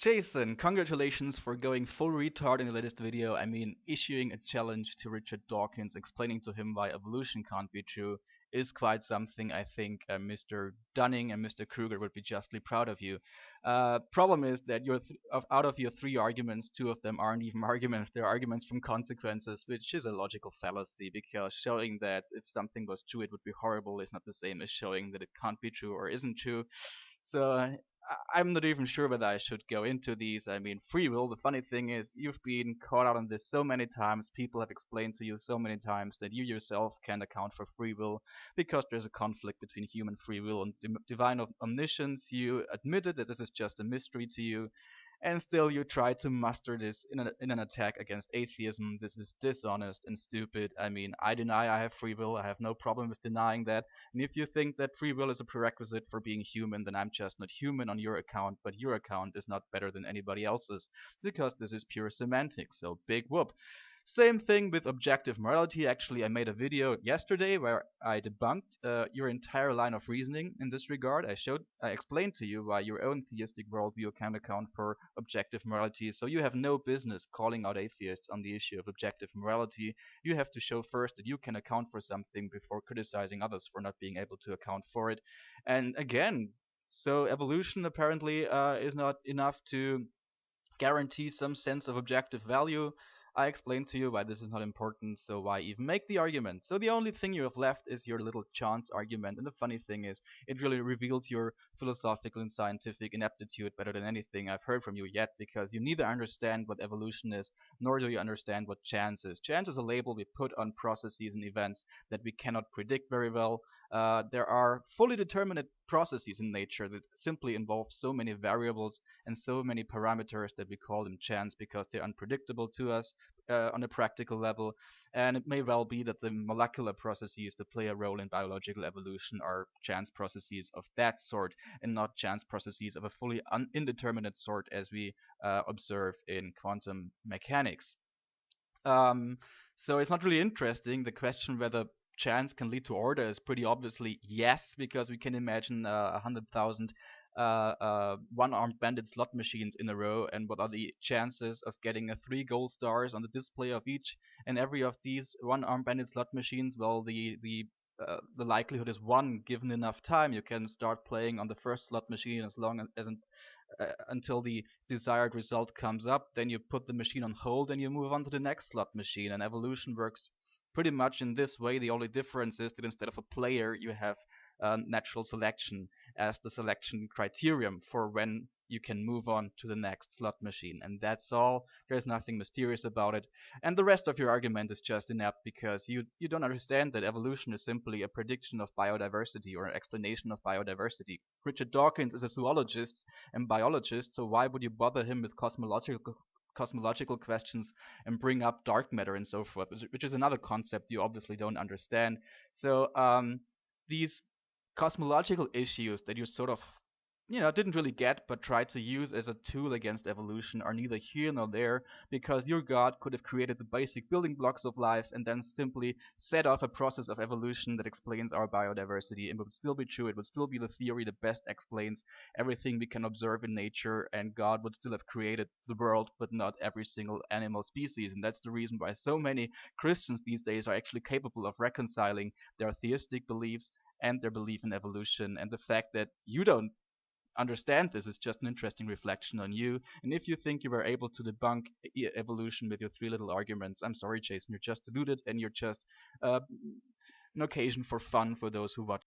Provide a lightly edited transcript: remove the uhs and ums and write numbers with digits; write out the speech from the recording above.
Jason, congratulations for going full retard in the latest video. I mean, issuing a challenge to Richard Dawkins, explaining to him why evolution can't be true, is quite something. I think Mr. Dunning and Mr. Kruger would be justly proud of you. Problem is that out of your three arguments, two of them aren't even arguments. They're arguments from consequences, which is a logical fallacy, because showing that if something was true it would be horrible is not the same as showing that it can't be true or isn't true. So I'm not even sure whether I should go into these. I mean, free will, the funny thing is, you've been caught out on this so many times, people have explained to you so many times that you yourself can't account for free will because there's a conflict between human free will and divine omniscience. You admitted that this is just a mystery to you, and still you try to muster this in an attack against atheism. This is dishonest and stupid. I mean, I deny I have free will. I have no problem with denying that. And if you think that free will is a prerequisite for being human, then I'm just not human on your account, but your account is not better than anybody else's, because this is pure semantics. So big whoop. Same thing with objective morality. Actually, I made a video yesterday where I debunked your entire line of reasoning in this regard. I explained to you why your own theistic worldview can account for objective morality. So you have no business calling out atheists on the issue of objective morality. You have to show first that you can account for something before criticizing others for not being able to account for it. And again, so evolution apparently is not enough to guarantee some sense of objective value. I explained to you why this is not important, so why even make the argument? So the only thing you have left is your little chance argument, and the funny thing is, it really reveals your philosophical and scientific ineptitude better than anything I've heard from you yet, because you neither understand what evolution is, nor do you understand what chance is. Chance is a label we put on processes and events that we cannot predict very well. There are fully determinate processes in nature that simply involve so many variables and so many parameters that we call them chance because they're unpredictable to us on a practical level. And it may well be that the molecular processes that play a role in biological evolution are chance processes of that sort and not chance processes of a fully indeterminate sort as we observe in quantum mechanics. Um, so it's not really interesting. The question whether chance can lead to order is pretty obviously yes, because we can imagine 100,000 one-armed bandit slot machines in a row, and what are the chances of getting 3 gold stars on the display of each and every of these one-armed bandit slot machines? Well, the likelihood is one given enough time. You can start playing on the first slot machine as long as until the desired result comes up. Then you put the machine on hold and you move on to the next slot machine. And evolution works pretty much in this way. The only difference is that instead of a player, you have natural selection as the selection criterion for when you can move on to the next slot machine. And that's all. There's nothing mysterious about it. And the rest of your argument is just inept because you don't understand that evolution is simply a prediction of biodiversity or an explanation of biodiversity. Richard Dawkins is a zoologist and biologist, so why would you bother him with cosmological questions and bring up dark matter and so forth, which is another concept you obviously don't understand. So these cosmological issues that you sort of didn't really get but tried to use as a tool against evolution are neither here nor there, because your god could have created the basic building blocks of life and then simply set off a process of evolution that explains our biodiversity, and it would still be true. It would still be the theory that best explains everything we can observe in nature, and God would still have created the world but not every single animal species. And that's the reason why so many Christians these days are actually capable of reconciling their theistic beliefs and their belief in evolution. And the fact that you don't understand this is just an interesting reflection on you. And if you think you were able to debunk evolution with your three little arguments, I'm sorry, Jason, you're just deluded, and you're just an occasion for fun for those who watch